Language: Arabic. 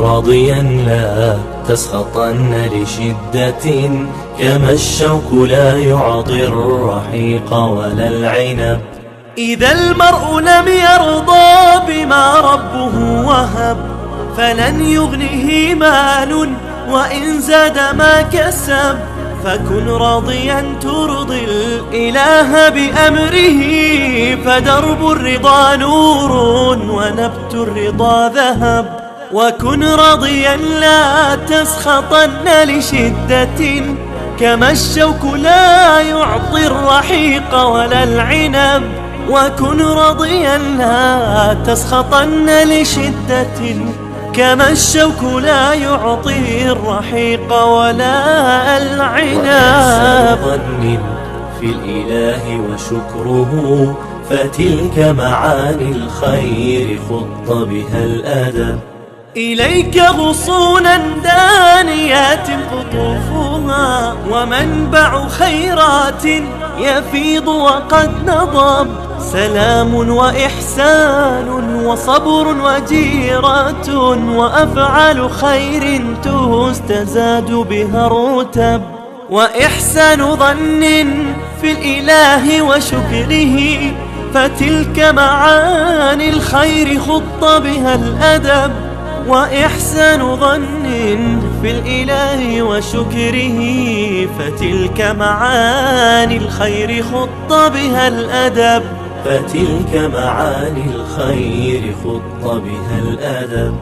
راضيا لا تسخطن لشدة، كما الشوك لا يعطي الرحيق ولا العنب. إذا المرء لم يرضى بما ربه وهب، فلن يغنه مال وإن زاد ما كسب. فكن راضيا ترضي الإله بأمره، فدرب الرضا نور ونبت الرضا ذهب. وكن راضيا لا تسخطن لشدة، كما الشوك لا يعطي الرحيق ولا العنب. وكن راضيا لا تسخطن لشدة، كما الشوك لا يعطي الرحيق ولا العنب. ظن في الإله وشكره، فتلك معاني الخير خط بها الأدب. إليك غصونا دانيات قطوفها، ومنبع خيرات يفيض وقد نضب. سلام وإحسان وصبر وجيرة، وأفعال خير تستزاد بها الرتب. وإحسان ظن في الإله وشكره، فتلك معاني الخير خط بها الأدب. وإحسان ظن في الإله وشكره، فتلك معاني الخير خط بها الأدب. فتلك معاني الخير خط بها الأدب.